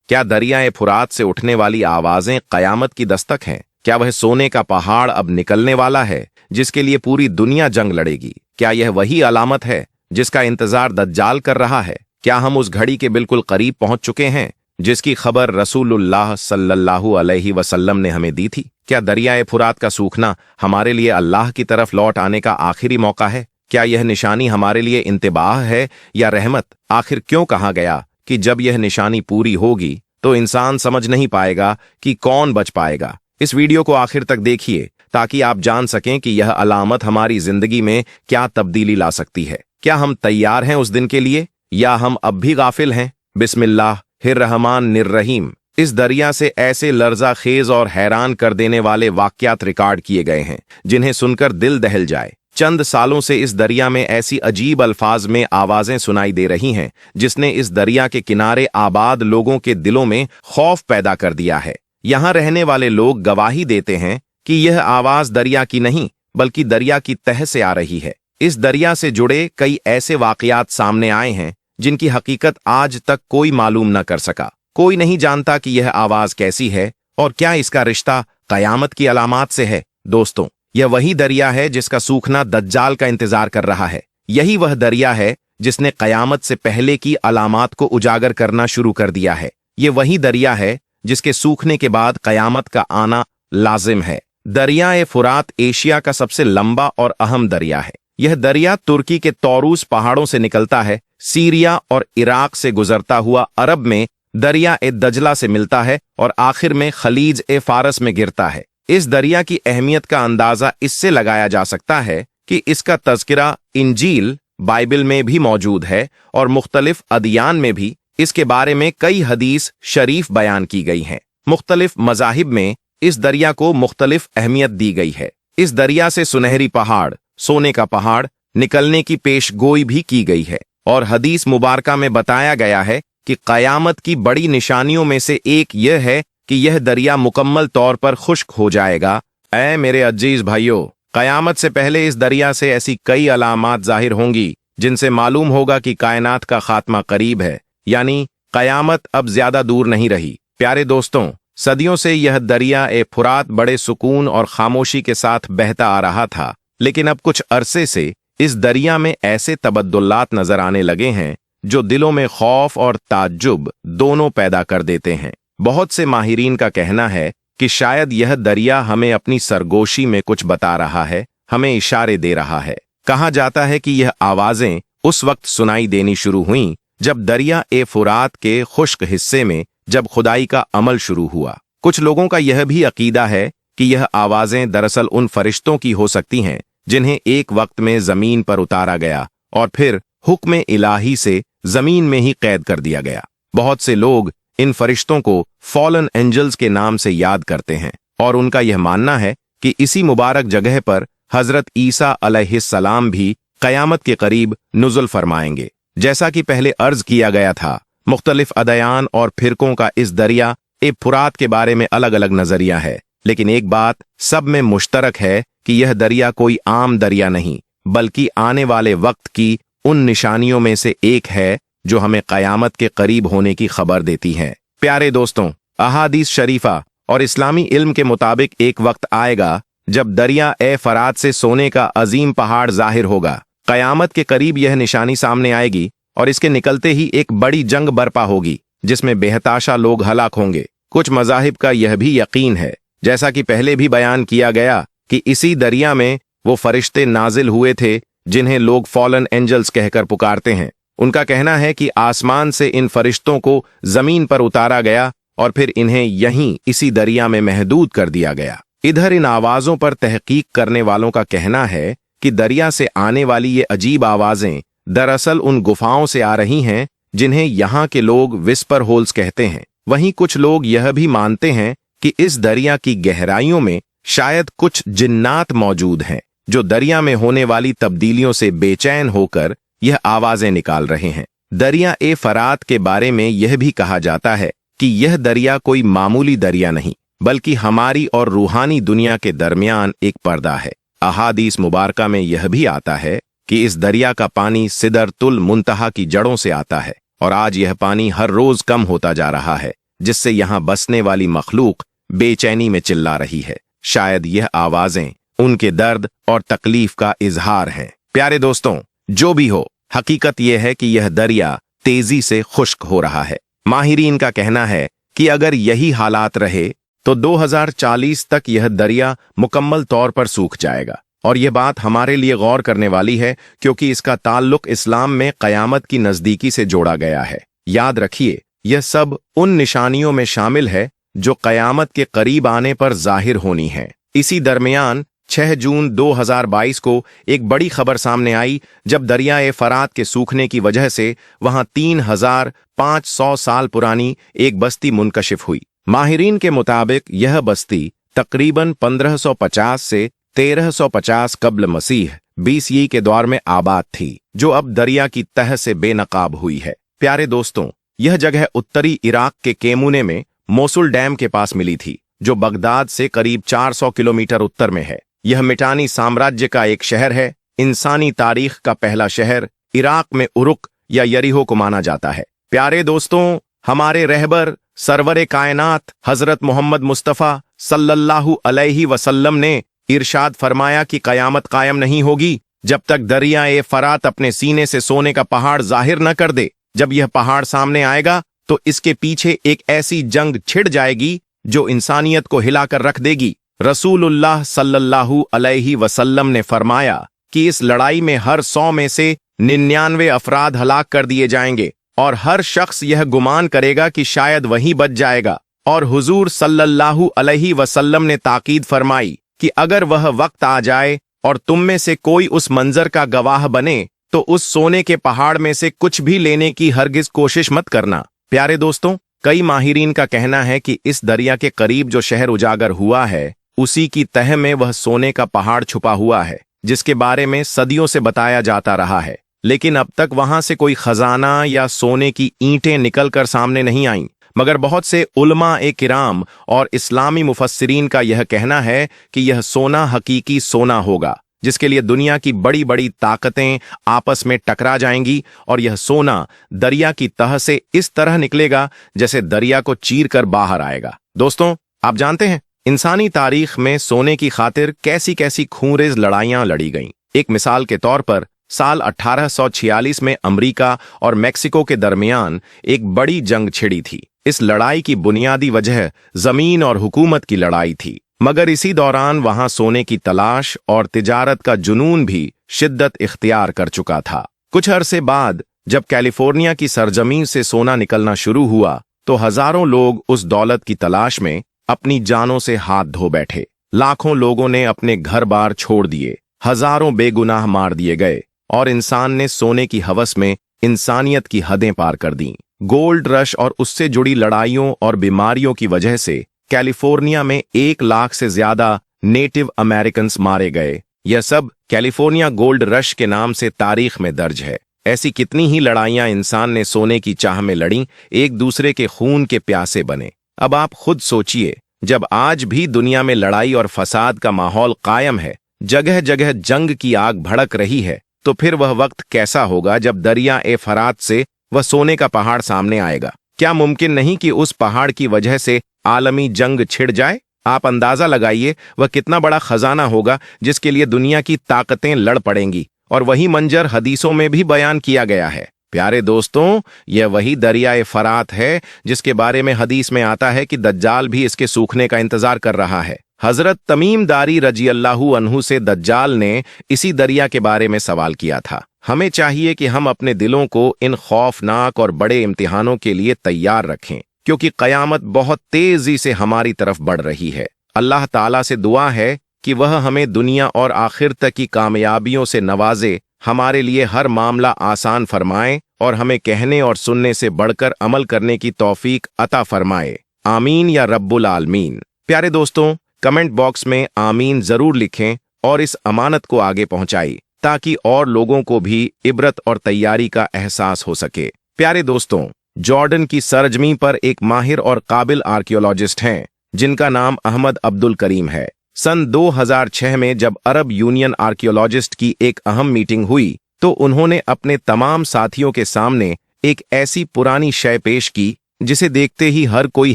क्या दरियाए फुरात से उठने वाली आवाजें कयामत की दस्तक हैं? क्या वह सोने का पहाड़ अब निकलने वाला है जिसके लिए पूरी दुनिया जंग लड़ेगी? क्या यह वही अलामत है जिसका इंतजार दज्जाल कर रहा है? क्या हम उस घड़ी के बिल्कुल करीब पहुंच चुके हैं जिसकी खबर रसूलुल्लाह सल्लल्लाहु अलैहि वसल्लम ने हमें दी थी? क्या दरियाए फुरात का सूखना हमारे लिए अल्लाह की तरफ लौट आने का आखिरी मौका है? क्या यह निशानी हमारे लिए इंतबाह है या रहमत? आखिर क्यों कहा गया कि जब यह निशानी पूरी होगी तो इंसान समझ नहीं पाएगा कि कौन बच पाएगा? इस वीडियो को आखिर तक देखिए ताकि आप जान सकें कि यह अलामत हमारी जिंदगी में क्या तब्दीली ला सकती है। क्या हम तैयार हैं उस दिन के लिए या हम अब भी गाफिल हैं? बिस्मिल्लाहिर्रहमानिर्रहीम। इस दरिया से ऐसे लर्जा खेज और हैरान कर देने वाले वाकयात रिकॉर्ड किए गए हैं जिन्हें सुनकर दिल दहल जाए। चंद सालों से इस दरिया में ऐसी अजीब अल्फाज में आवाजें सुनाई दे रही हैं जिसने इस दरिया के किनारे आबाद लोगों के दिलों में खौफ पैदा कर दिया है। यहां रहने वाले लोग गवाही देते हैं कि यह आवाज दरिया की नहीं बल्कि दरिया की तह से आ रही है। इस दरिया से जुड़े कई ऐसे वाकयात सामने आए हैं जिनकी हकीकत आज तक कोई मालूम न कर सका। कोई नहीं जानता कि यह आवाज कैसी है और क्या इसका रिश्ता कयामत की अलामात से है। दोस्तों, यह वही दरिया है जिसका सूखना दज्जाल का इंतजार कर रहा है। यही वह दरिया है जिसने कयामत से पहले की अलामात को उजागर करना शुरू कर दिया है। यह वही दरिया है जिसके सूखने के बाद कयामत का आना लाजिम है। दरियाए फुरात एशिया का सबसे लंबा और अहम दरिया है। यह दरिया तुर्की के तौरूस पहाड़ों से निकलता है, सीरिया और इराक से गुजरता हुआ अरब में दरिया ए दजला से मिलता है और आखिर में खलीज ए फारस में गिरता है। इस दरिया की अहमियत का अंदाजा इससे लगाया जा सकता है कि इसका तज़किरा इंजील बाइबल में भी मौजूद है और मुख्तलिफ अदियान में भी इसके बारे में कई हदीस शरीफ बयान की गई हैं। मुख्तलिफ मज़ाहिब में इस दरिया को मुख्तलिफ अहमियत दी गई है। इस दरिया से सुनहरी पहाड़, सोने का पहाड़ निकलने की पेशगोई भी की गई है और हदीस मुबारका में बताया गया है कि कयामत की बड़ी निशानियों में से एक यह है कि यह दरिया मुकम्मल तौर पर खुश्क हो जाएगा। ऐ मेरे अजीज भाइयों, कयामत से पहले इस दरिया से ऐसी कई अलामात जाहिर होंगी जिनसे मालूम होगा कि कायनात का खात्मा करीब है, यानी कयामत अब ज्यादा दूर नहीं रही। प्यारे दोस्तों, सदियों से यह दरिया ए फुरात बड़े सुकून और खामोशी के साथ बहता आ रहा था, लेकिन अब कुछ अरसे से इस दरिया में ऐसे तबद्दुलात नजर आने लगे हैं जो दिलों में खौफ और ताज्जुब दोनों पैदा कर देते हैं। बहुत से माहिरीन का कहना है कि शायद यह दरिया हमें अपनी सरगोशी में कुछ बता रहा है, हमें इशारे दे रहा है। कहा जाता है कि यह आवाजें उस वक्त सुनाई देनी शुरू हुईं जब दरिया ए फुरात के खुश्क हिस्से में जब खुदाई का अमल शुरू हुआ। कुछ लोगों का यह भी अकीदा है कि यह आवाजें दरअसल उन फरिश्तों की हो सकती हैं जिन्हें एक वक्त में जमीन पर उतारा गया और फिर हुक्म इलाही से जमीन में ही कैद कर दिया गया। बहुत से लोग इन फरिश्तों को फॉलन एंजल्स के नाम से याद करते हैं और उनका यह मानना है कि इसी मुबारक जगह पर हजरत ईसा अलैहिस्सलाम भी कयामत के करीब नुज़ुल फरमाएंगे। जैसा कि पहले अर्ज किया गया था, मुख्तलिफ अदयान और फिरकों का इस दरिया ए फुरात के बारे में अलग अलग नजरिया है, लेकिन एक बात सब में मुश्तरक है कि यह दरिया कोई आम दरिया नहीं बल्कि आने वाले वक्त की उन निशानियों में से एक है जो हमें कयामत के करीब होने की खबर देती है। प्यारे दोस्तों, अहादीस शरीफा और इस्लामी इल्म के मुताबिक एक वक्त आएगा जब दरिया ए फरात से सोने का अजीम पहाड़ जाहिर होगा। कयामत के करीब यह निशानी सामने आएगी और इसके निकलते ही एक बड़ी जंग बर्पा होगी जिसमें बेहताशा लोग हलाक होंगे। कुछ मज़ाहिब का यह भी यकीन है, जैसा कि पहले भी बयान किया गया, कि इसी दरिया में वो फरिश्ते नाजिल हुए थे जिन्हें लोग फॉलन एंजल्स कहकर पुकारते हैं। उनका कहना है कि आसमान से इन फरिश्तों को जमीन पर उतारा गया और फिर इन्हें यहीं इसी दरिया में महदूद कर दिया गया। इधर इन आवाजों पर तहकीक करने वालों का कहना है कि दरिया से आने वाली ये अजीब आवाजें दरअसल उन गुफाओं से आ रही हैं जिन्हें यहाँ के लोग विस्पर होल्स कहते हैं। वहीं कुछ लोग यह भी मानते हैं कि इस दरिया की गहराइयों में शायद कुछ जिन्नात मौजूद हैं जो दरिया में होने वाली तब्दीलियों से बेचैन होकर यह आवाजें निकाल रहे हैं। दरिया ए फरात के बारे में यह भी कहा जाता है कि यह दरिया कोई मामूली दरिया नहीं बल्कि हमारी और रूहानी दुनिया के दरमियान एक पर्दा है। अहादीस मुबारका में यह भी आता है कि इस दरिया का पानी सिदरतुल मुंतहा की जड़ों से आता है और आज यह पानी हर रोज कम होता जा रहा है। जिससे यहाँ बसने वाली मखलूक बेचैनी में चिल्ला रही है। शायद यह आवाजें उनके दर्द और तकलीफ का इजहार हैं। प्यारे दोस्तों, जो भी हो, हकीकत यह है कि यह दरिया तेजी से खुश्क हो रहा है। माहिरीन का कहना है कि अगर यही हालात रहे तो 2040 तक यह दरिया मुकम्मल तौर पर सूख जाएगा। और यह बात हमारे लिए गौर करने वाली है, क्योंकि इसका ताल्लुक इस्लाम में क़यामत की नज़दीकी से जोड़ा गया है। याद रखिए, यह सब उन निशानियों में शामिल है जो क़यामत के करीब आने पर जाहिर होनी है। इसी दरमियान 6 जून 2022 को एक बड़ी खबर सामने आई, जब दरियाए फरात के सूखने की वजह से वहां 3500 साल पुरानी एक बस्ती मुनकशिफ हुई। माहिरीन के मुताबिक यह बस्ती तकरीबन 1550 से 1350 कब्ल मसीह BCE के दौर में आबाद थी, जो अब दरिया की तह से बेनकाब हुई है। प्यारे दोस्तों, यह जगह उत्तरी इराक के केमुने में मोसुल डैम के पास मिली थी, जो बगदाद से करीब 400 किलोमीटर उत्तर में है। यह मिटानी साम्राज्य का एक शहर है। इंसानी तारीख का पहला शहर इराक में उरुक या यरीहो को माना जाता है। प्यारे दोस्तों, हमारे रहबर सरवरे कायनात हजरत मोहम्मद मुस्तफ़ा सल्लल्लाहु अलैहि वसल्लम ने इरशाद फरमाया कि कयामत कायम नहीं होगी जब तक दरियाए फरात अपने सीने से सोने का पहाड़ जाहिर न कर दे। जब यह पहाड़ सामने आएगा तो इसके पीछे एक ऐसी जंग छिड़ जाएगी जो इंसानियत को हिलाकर रख देगी। रसूलुल्लाह सल्लल्लाहु अलैहि वसल्लम ने फरमाया कि इस लड़ाई में हर 100 में से 99 अफराद हलाक कर दिए जाएंगे और हर शख्स यह गुमान करेगा कि शायद वही बच जाएगा। और हुजूर सल्लल्लाहु अलैहि वसल्लम ने ताकीद फरमाई कि अगर वह वक्त आ जाए और तुम में से कोई उस मंजर का गवाह बने तो उस सोने के पहाड़ में से कुछ भी लेने की हरगिज कोशिश मत करना। प्यारे दोस्तों, कई माहिरीन का कहना है कि इस दरिया के करीब जो शहर उजागर हुआ है, उसी की तह में वह सोने का पहाड़ छुपा हुआ है, जिसके बारे में सदियों से बताया जाता रहा है। लेकिन अब तक वहां से कोई खजाना या सोने की ईंटें निकलकर सामने नहीं आईं। मगर बहुत से उलमा-ए किराम और इस्लामी मुफस्सिरीन का यह कहना है कि यह सोना हकीकी सोना होगा, जिसके लिए दुनिया की बड़ी बड़ी ताकतें आपस में टकरा जाएंगी और यह सोना दरिया की तह से इस तरह निकलेगा जैसे दरिया को चीर कर बाहर आएगा। दोस्तों, आप जानते हैं इंसानी तारीख में सोने की खातिर कैसी कैसी खूंरेज लड़ाइयां लड़ी गईं। एक मिसाल के तौर पर साल 1846 में अमेरिका और मेक्सिको के दरमियान एक बड़ी जंग छिड़ी थी। इस लड़ाई की बुनियादी वजह जमीन और हुकूमत की लड़ाई थी, मगर इसी दौरान वहां सोने की तलाश और तिजारत का जुनून भी शिद्दत इख्तियार कर चुका था। कुछ अरसे बाद जब कैलिफोर्निया की सरजमीन से सोना निकलना शुरू हुआ तो हजारों लोग उस दौलत की तलाश में अपनी जानों से हाथ धो बैठे। लाखों लोगों ने अपने घर बार छोड़ दिए, हजारों बेगुनाह मार दिए गए और इंसान ने सोने की हवस में इंसानियत की हदें पार कर दीं। गोल्ड रश और उससे जुड़ी लड़ाइयों और बीमारियों की वजह से कैलिफोर्निया में 1 लाख से ज्यादा नेटिव अमेरिकन्स मारे गए। यह सब कैलिफोर्निया गोल्ड रश के नाम से तारीख में दर्ज है। ऐसी कितनी ही लड़ाइयां इंसान ने सोने की चाह में लड़ी, एक दूसरे के खून के प्यासे बने। अब आप खुद सोचिए, जब आज भी दुनिया में लड़ाई और फसाद का माहौल कायम है, जगह जगह जंग की आग भड़क रही है, तो फिर वह वक्त कैसा होगा जब दरिया फरात से वह सोने का पहाड़ सामने आएगा। क्या मुमकिन नहीं कि उस पहाड़ की वजह से आलमी जंग छिड़ जाए? आप अंदाजा लगाइए वह कितना बड़ा खजाना होगा जिसके लिए दुनिया की ताकतें लड़ पड़ेंगी। और वही मंजर हदीसों में भी बयान किया गया है। प्यारे दोस्तों, यह वही दरियाए फरात है जिसके बारे में हदीस में आता है कि दज्जाल भी इसके सूखने का इंतजार कर रहा है। हजरत तमीम दारी रजी अल्लाहु अन्हु से दज्जाल ने इसी दरिया के बारे में सवाल किया था। हमें चाहिए कि हम अपने दिलों को इन खौफनाक और बड़े इम्तिहानों के लिए तैयार रखें, क्योंकि कयामत बहुत तेजी से हमारी तरफ बढ़ रही है। अल्लाह ताला से दुआ है कि वह हमें दुनिया और आखिर तक की कामयाबियों से नवाजे, हमारे लिए हर मामला आसान फरमाए और हमें कहने और सुनने से बढ़कर अमल करने की तौफीक अता फरमाए। आमीन या रब्बुल आलमीन। प्यारे दोस्तों, कमेंट बॉक्स में आमीन जरूर लिखें और इस अमानत को आगे पहुंचाई ताकि और लोगों को भी इबरत और तैयारी का एहसास हो सके। प्यारे दोस्तों, जॉर्डन की सरजमीं पर एक माहिर और काबिल आर्कियोलॉजिस्ट हैं जिनका नाम अहमद अब्दुल करीम है। सन 2006 में जब अरब यूनियन आर्कियोलॉजिस्ट की एक अहम मीटिंग हुई तो उन्होंने अपने तमाम साथियों के सामने एक ऐसी पुरानी शय पेश की जिसे देखते ही हर कोई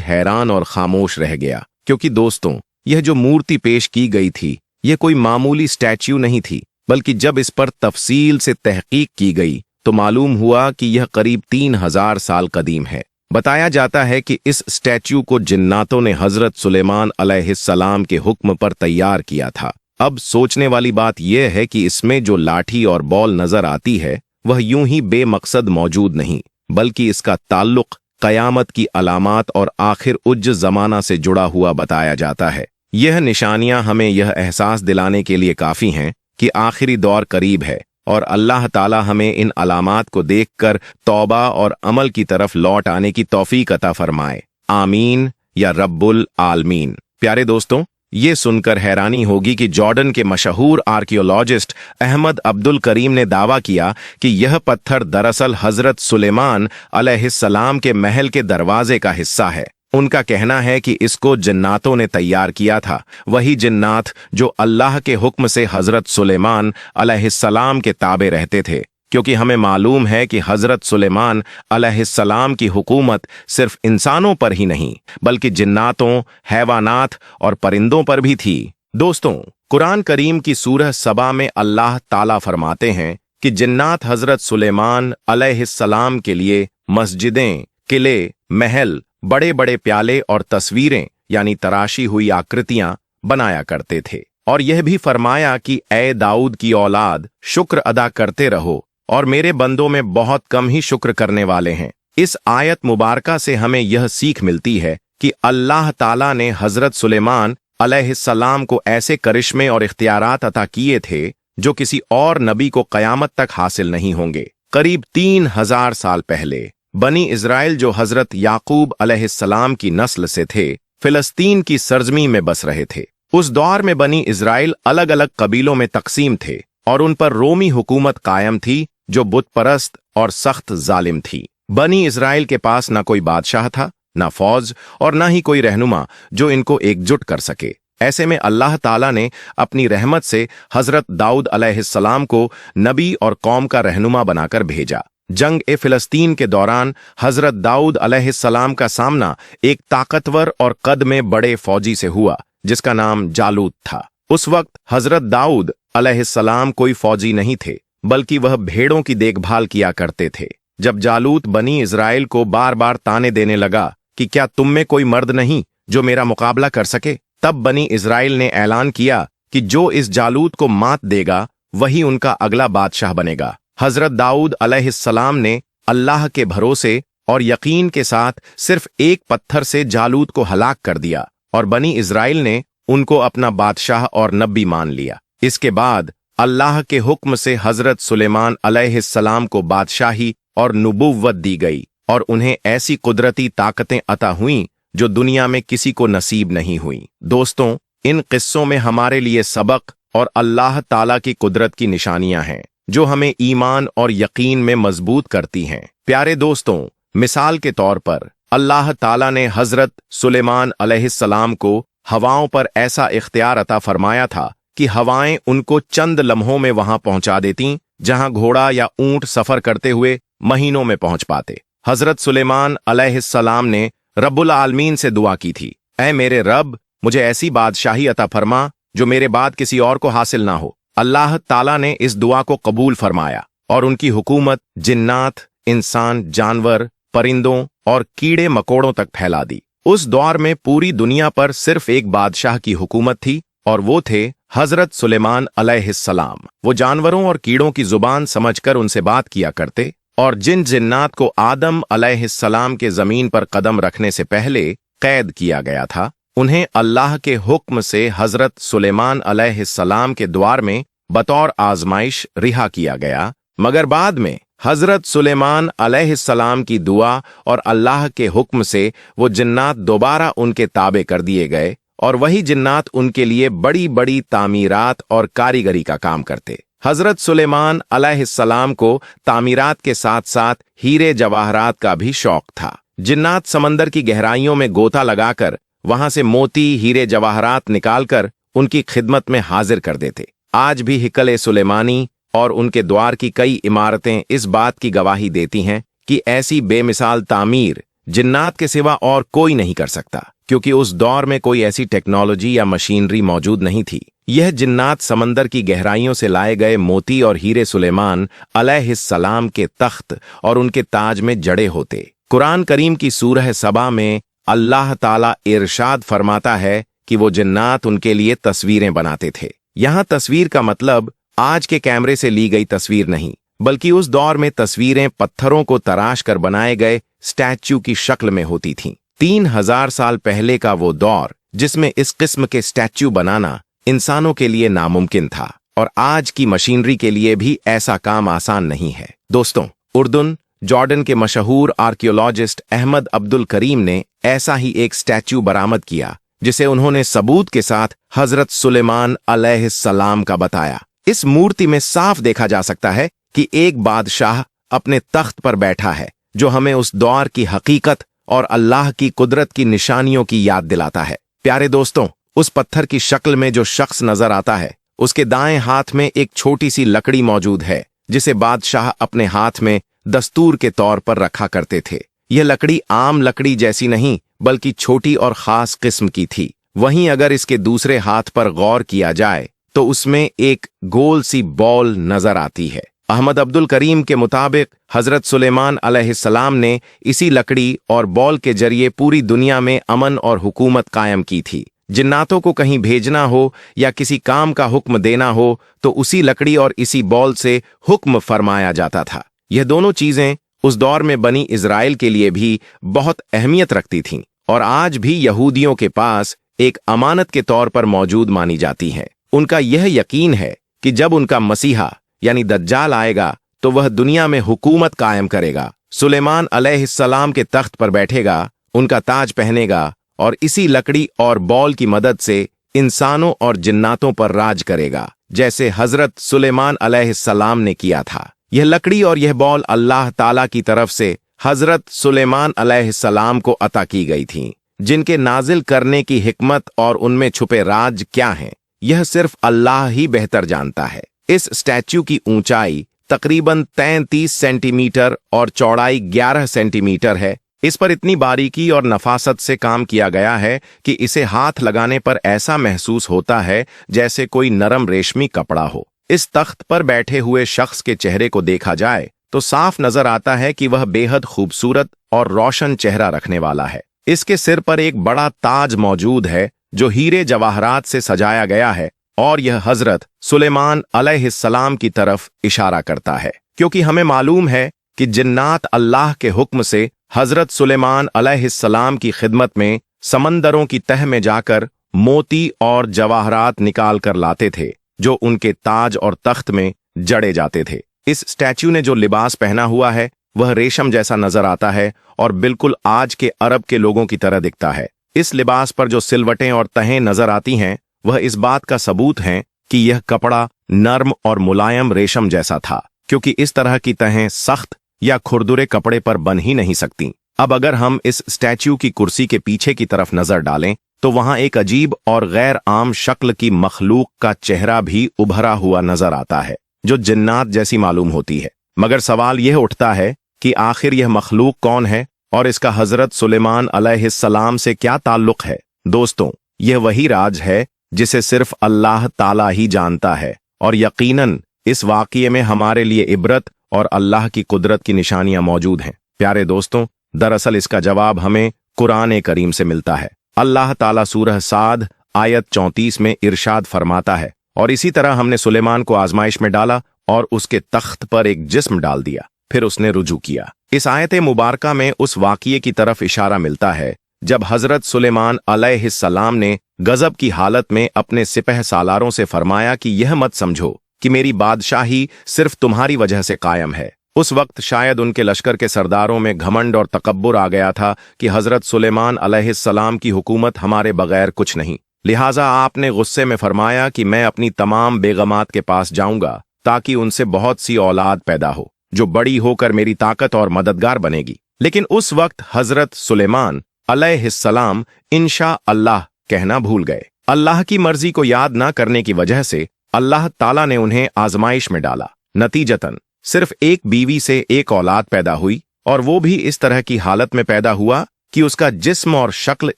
हैरान और खामोश रह गया, क्योंकि दोस्तों, यह जो मूर्ति पेश की गई थी, यह कोई मामूली स्टैच्यू नहीं थी, बल्कि जब इस पर तफसील से तहकीक की गई तो मालूम हुआ कि यह करीब 3000 साल कदीम है। बताया जाता है कि इस स्टैच्यू को जिन्नातों ने हजरत सुलेमान अलैहिस्सलाम के हुक्म पर तैयार किया था। अब सोचने वाली बात यह है कि इसमें जो लाठी और बॉल नजर आती है वह यूं ही बेमकसद मौजूद नहीं, बल्कि इसका ताल्लुक कयामत की अलामात और आखिर उज्ज जमाना से जुड़ा हुआ बताया जाता है। यह निशानियां हमें यह एहसास दिलाने के लिए काफी हैं कि आखिरी दौर करीब है और अल्लाह ताला हमें इन अलामात को देखकर तौबा और अमल की तरफ लौट आने की तौफीक अता फरमाए। आमीन या रब्बुल आलमीन। प्यारे दोस्तों, ये सुनकर हैरानी होगी कि जॉर्डन के मशहूर आर्कियोलॉजिस्ट अहमद अब्दुल करीम ने दावा किया कि यह पत्थर दरअसल हजरत सुलेमान अलैहिस्सलाम के महल के दरवाजे का हिस्सा है। उनका कहना है कि इसको जिन्नातों ने तैयार किया था, वही जिन्नात जो अल्लाह के हुक्म से हजरत सुलेमान अलैहिस्सलाम के ताबे रहते थे, क्योंकि हमें मालूम है कि हजरत सुलेमान अलैहिस्सलाम की हुकूमत सिर्फ इंसानों पर ही नहीं बल्कि जिन्नातों, हैवानात और परिंदों पर भी थी। दोस्तों, कुरान करीम की सूरह सबा में अल्लाह ताला फरमाते हैं कि जिन्नात हजरत सुलेमान अलैहिस्सलाम के लिए मस्जिदें, किले, महल, बड़े बड़े प्याले और तस्वीरें यानी तराशी हुई आकृतियां बनाया करते थे, और यह भी फरमाया कि ए दाऊद की औलाद, शुक्र अदा करते रहो, और मेरे बंदों में बहुत कम ही शुक्र करने वाले हैं। इस आयत मुबारका से हमें यह सीख मिलती है कि अल्लाह ताला ने हजरत सुलेमान अलैहिस्सलाम को ऐसे करिश्मे और इख्तियारात अता किए थे जो किसी और नबी को कयामत तक हासिल नहीं होंगे। करीब 3000 साल पहले बनी इज़राइल, जो हजरत याकूब अलैहिस्सलाम की नस्ल से थे, फिलिस्तीन की सरजमी में बस रहे थे। उस दौर में बनी इज़राइल अलग अलग कबीलों में तकसीम थे और उन पर रोमी हुकूमत कायम थी जो बुत परस्त और सख्त जालिम थी। बनी इज़राइल के पास न कोई बादशाह था, न फौज और न ही कोई रहनुमा जो इनको एकजुट कर सके। ऐसे में अल्लाह ताला ने अपनी रहमत से हजरत दाऊद अलैहिस्सलाम को नबी और कौम का रहनुमा बनाकर भेजा। जंग ए फिलिस्तीन के दौरान हजरत दाऊद अलैहिस्सलाम का सामना एक ताकतवर और कद में बड़े फौजी से हुआ जिसका नाम जालूत था। उस वक्त हजरत दाऊद अलैहिस्सलाम कोई फौजी नहीं थे, बल्कि वह भेड़ों की देखभाल किया करते थे। जब जालूत बनी इज़राइल को बार बार ताने देने लगा कि क्या तुम में कोई मर्द नहीं जो मेरा मुकाबला कर सके, तब बनी इज़राइल ने ऐलान किया कि जो इस जालूत को मात देगा वही उनका अगला बादशाह बनेगा। हजरत दाऊद अलैहिस्सलाम ने अल्लाह के भरोसे और यकीन के साथ सिर्फ एक पत्थर से जालूत को हलाक कर दिया और बनी इज़राइल ने उनको अपना बादशाह और नबी मान लिया। इसके बाद अल्लाह के हुक्म से हजरत सुलेमान अलैहिस्सलाम को बादशाही और नुबुव्वत दी गई और उन्हें ऐसी कुदरती ताकतें अता हुईं जो दुनिया में किसी को नसीब नहीं हुई। दोस्तों, इन किस्सों में हमारे लिए सबक और अल्लाह ताला की कुदरत की निशानियां हैं जो हमें ईमान और यकीन में मजबूत करती हैं। प्यारे दोस्तों, मिसाल के तौर पर अल्लाह ताला ने हजरत सुलेमान अलैहिस्सलाम को हवाओं पर ऐसा इख्तियार अता फरमाया था कि हवाएं उनको चंद लम्हों में वहां पहुंचा देती जहां घोड़ा या ऊंट सफर करते हुए महीनों में पहुंच पाते। हजरत सुलेमान अलैहिस्सलाम ने रब्बुल आलमीन से दुआ की थी, ऐ मेरे रब, मुझे ऐसी बादशाही अता फरमा जो मेरे बाद किसी और को हासिल ना हो। अल्लाह ताला ने इस दुआ को कबूल फरमाया और उनकी हुकूमत जिन्नात, इंसान, जानवर, परिंदों और कीड़े मकोड़ों तक फैला दी। उस दौर में पूरी दुनिया पर सिर्फ एक बादशाह की हुकूमत थी और वो थे हजरत सुलेमान अलैहिस्सलाम। वो जानवरों और कीड़ों की जुबान समझकर उनसे बात किया करते और जिन जिन्नात को आदम अलैहिस्सलाम के जमीन पर कदम रखने से पहले कैद किया गया था, उन्हें अल्लाह के हुक्म से हजरत सुलेमान अलैहिस्सलाम के द्वार में बतौर आजमाइश रिहा किया गया। मगर बाद में हजरत सुलेमान अलैहिस्सलाम की दुआ और अल्लाह के हुक्म से वो जिन्नात दोबारा उनके ताबे कर दिए गए और वही जिन्नात उनके लिए बड़ी बड़ी तामीरात और कारीगरी का काम करते। हजरत सुलेमान अलैहिस्सलाम को तामीरात के साथ साथ हीरे जवाहरात का भी शौक था। जिन्नात समंदर की गहराइयों में गोता लगाकर वहां से मोती, हीरे जवाहरात निकालकर उनकी खिदमत में हाजिर कर देते। आज भी हिकल सुलेमानी और उनके द्वार की कई इमारतें इस बात की गवाही देती हैं कि ऐसी बेमिसाल तामीर जिन्नात के सिवा और कोई नहीं कर सकता, क्योंकि उस दौर में कोई ऐसी टेक्नोलॉजी या मशीनरी मौजूद नहीं थी। यह जिन्नात समंदर की गहराइयों से लाए गए मोती और हीरे सुलेमान अलैहिस्सलाम के तख्त और उनके ताज में जड़े होते। कुरान करीम की सूरह सबा में अल्लाह ताला इरशाद फरमाता है कि वो जिन्नात उनके लिए तस्वीरें बनाते थे। यहाँ तस्वीर का मतलब आज के कैमरे से ली गई तस्वीर नहीं, बल्कि उस दौर में तस्वीरें पत्थरों को तराश कर बनाए गए स्टैच्यू की शक्ल में होती थीं। 3000 साल पहले का वो दौर जिसमें इस किस्म के स्टैच्यू बनाना इंसानों के लिए नामुमकिन था, और आज की मशीनरी के लिए भी ऐसा काम आसान नहीं है। दोस्तों, उर्दून जॉर्डन के मशहूर आर्कियोलॉजिस्ट अहमद अब्दुल करीम ने ऐसा ही एक स्टैच्यू बरामद किया, जिसे उन्होंने सबूत के साथ हजरत सुलेमान अलैहिस्सलाम का बताया। इस मूर्ति में साफ देखा जा सकता है कि एक बादशाह अपने तख्त पर बैठा है, जो हमें उस दौर की हकीकत और अल्लाह की कुदरत की निशानियों की याद दिलाता है। प्यारे दोस्तों, उस पत्थर की शक्ल में जो शख्स नजर आता है, उसके दाएं हाथ में एक छोटी सी लकड़ी मौजूद है, जिसे बादशाह अपने हाथ में दस्तूर के तौर पर रखा करते थे। यह लकड़ी आम लकड़ी जैसी नहीं, बल्कि छोटी और खास किस्म की थी। वहीं अगर इसके दूसरे हाथ पर गौर किया जाए तो उसमें एक गोल सी बॉल नजर आती है। अहमद अब्दुल करीम के मुताबिक हजरत सुलेमान अलैहिस्सलाम ने इसी लकड़ी और बॉल के जरिए पूरी दुनिया में अमन और हुकूमत कायम की थी। जिन्नातों को कहीं भेजना हो या किसी काम का हुक्म देना हो तो उसी लकड़ी और इसी बॉल से हुक्म फरमाया जाता था। यह दोनों चीजें उस दौर में बनी इजराइल के लिए भी बहुत अहमियत रखती थीं, और आज भी यहूदियों के पास एक अमानत के तौर पर मौजूद मानी जाती हैं। उनका यह यकीन है कि जब उनका मसीहा यानी दज्जाल आएगा तो वह दुनिया में हुकूमत कायम करेगा। सुलेमान अलैहिस्सलाम के तख्त पर बैठेगा, उनका ताज पहनेगा और इसी लकड़ी और बॉल की मदद से इंसानों और जिन्नातों पर राज करेगा, जैसे हजरत सुलेमान अलैहिस्सलाम ने किया था। यह लकड़ी और यह बॉल अल्लाह ताला की तरफ से हजरत सुलेमान अलैहिस्सलाम को अता की गई थीं, जिनके नाजिल करने की हिकमत और उनमें छुपे राज क्या हैं, यह सिर्फ अल्लाह ही बेहतर जानता है। इस स्टैच्यू की ऊंचाई तकरीबन 33 सेंटीमीटर और चौड़ाई 11 सेंटीमीटर है। इस पर इतनी बारीकी और नफासत से काम किया गया है कि इसे हाथ लगाने पर ऐसा महसूस होता है जैसे कोई नरम रेशमी कपड़ा हो। इस तख्त पर बैठे हुए शख्स के चेहरे को देखा जाए तो साफ नजर आता है कि वह बेहद खूबसूरत और रोशन चेहरा रखने वाला है। इसके सिर पर एक बड़ा ताज मौजूद है जो हीरे जवाहरात से सजाया गया है, और यह हजरत सुलेमान अलैहिस्सलाम की तरफ इशारा करता है, क्योंकि हमें मालूम है कि जिन्नात अल्लाह के हुक्म से हजरत सुलेमान अलैहिस्सलाम की खिदमत में समंदरों की तह में जाकर मोती और जवाहरात निकाल कर लाते थे, जो उनके ताज और तख्त में जड़े जाते थे। इस स्टैच्यू ने जो लिबास पहना हुआ है वह रेशम जैसा नजर आता है और बिल्कुल आज के अरब के लोगों की तरह दिखता है। इस लिबास पर जो सिलवटें और तहें नजर आती हैं वह इस बात का सबूत है कि यह कपड़ा नर्म और मुलायम रेशम जैसा था, क्योंकि इस तरह की तहें सख्त या खुरदुरे कपड़े पर बन ही नहीं सकती। अब अगर हम इस स्टैच्यू की कुर्सी के पीछे की तरफ नजर डालें तो वहां एक अजीब और गैर आम शक्ल की मखलूक का चेहरा भी उभरा हुआ नजर आता है, जो जिन्नात जैसी मालूम होती है। मगर सवाल यह उठता है कि आखिर यह मखलूक कौन है और इसका हजरत सुलेमान अलैहिस्सलाम से क्या ताल्लुक है। दोस्तों, यह वही राज है जिसे सिर्फ अल्लाह ताला ही जानता है, और यकीनन इस वाक़ये में हमारे लिए इबरत और अल्लाह की कुदरत की निशानियां मौजूद हैं। प्यारे दोस्तों, दरअसल इसका जवाब हमें कुरान करीम से मिलता है। अल्लाह ताला सूरह साद आयत 34 में इरशाद फरमाता है, और इसी तरह हमने सुलेमान को आजमाइश में डाला और उसके तख्त पर एक जिस्म डाल दिया, फिर उसने रुजू किया। इस आयत मुबारका में उस वाक़ये की तरफ इशारा मिलता है जब हजरत सुलेमान अलैहिस्सलाम ने गजब की हालत में अपने सिपह सालारों से फरमाया कि यह मत समझो कि मेरी बादशाही सिर्फ तुम्हारी वजह से कायम है। उस वक्त शायद उनके लश्कर के सरदारों में घमंड और तकब्बुर आ गया था कि हजरत सुलेमान अलैहिस्सलाम की हुकूमत हमारे बगैर कुछ नहीं। लिहाजा आपने गुस्से में फरमाया कि मैं अपनी तमाम बेगमात के पास जाऊंगा ताकि उनसे बहुत सी औलाद पैदा हो, जो बड़ी होकर मेरी ताकत और मददगार बनेगी। लेकिन उस वक्त हजरत सुलेमान अलैहिस्सलाम इंशा अल्लाह कहना भूल गए। अल्लाह की मर्जी को याद ना करने की वजह से अल्लाह ताला ने उन्हें आजमाइश में डाला। नतीजतन सिर्फ एक बीवी से एक औलाद पैदा हुई, और वो भी इस तरह की हालत में पैदा हुआ कि उसका जिस्म और शक्ल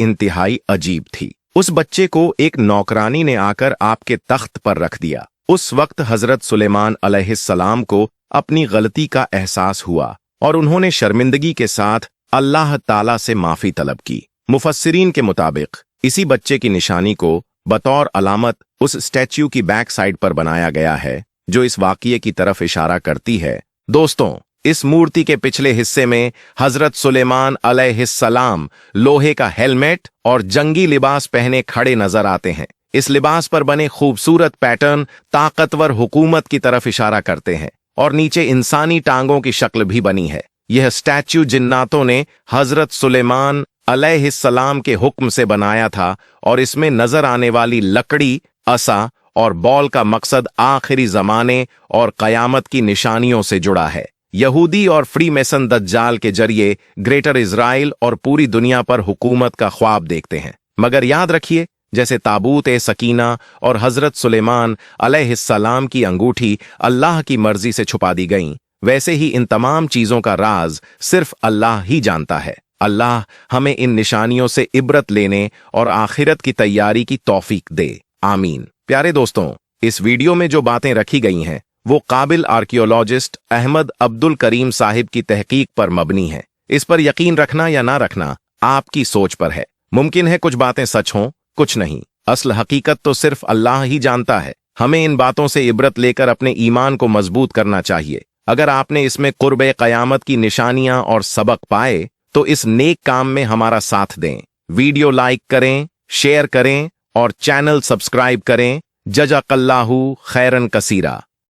इंतहाई अजीब थी। उस बच्चे को एक नौकरानी ने आकर आपके तख्त पर रख दिया। उस वक्त हजरत सुलेमान अलैहिस्सलाम को अपनी गलती का एहसास हुआ और उन्होंने शर्मिंदगी के साथ अल्लाह ताला से माफी तलब की। मुफस्सिरीन के मुताबिक इसी बच्चे की निशानी को बतौर अलामत उस स्टैच्यू की बैक साइड पर बनाया गया है जो इस वाक़ये की तरफ इशारा करती है। दोस्तों, इस मूर्ति के पिछले हिस्से में हजरत सुलेमान अलैहिस्सलाम लोहे का हेलमेट और जंगी लिबास पहने खड़े नजर आते हैं। इस लिबास पर बने खूबसूरत पैटर्न ताकतवर हुकूमत की तरफ इशारा करते हैं और नीचे इंसानी टांगों की शक्ल भी बनी है। यह स्टैच्यू जिन्नातों ने हजरत सुलेमान अलैहिस्सलाम के हुक्म से बनाया था और इसमें नजर आने वाली लकड़ी, असा और बॉल का मकसद आखिरी जमाने और कयामत की निशानियों से जुड़ा है। यहूदी और फ्री मेसन दज्जाल के जरिए ग्रेटर इजराइल और पूरी दुनिया पर हुकूमत का ख्वाब देखते हैं। मगर याद रखिए, जैसे ताबूत ए सकीना और हजरत सुलेमान अलैहिस्सलाम की अंगूठी अल्लाह की मर्जी से छुपा दी गईं, वैसे ही इन तमाम चीजों का राज सिर्फ अल्लाह ही जानता है। अल्लाह हमें इन निशानियों से इबरत लेने और आखिरत की तैयारी की तौफीक दे, आमीन। प्यारे दोस्तों, इस वीडियो में जो बातें रखी गई हैं वो काबिल आर्कियोलॉजिस्ट अहमद अब्दुल करीम साहिब की तहकीक पर मबनी है। इस पर यकीन रखना या ना रखना आपकी सोच पर है। मुमकिन है कुछ बातें सच हों, कुछ नहीं। असल हकीकत तो सिर्फ अल्लाह ही जानता है। हमें इन बातों से इबरत लेकर अपने ईमान को मजबूत करना चाहिए। अगर आपने इसमें कुर्बे क़यामत की निशानियां और सबक पाए तो इस नेक काम में हमारा साथ दें। वीडियो लाइक करें, शेयर करें और चैनल सब्सक्राइब करें। जज़ाकल्लाहु खैरन कसीरा।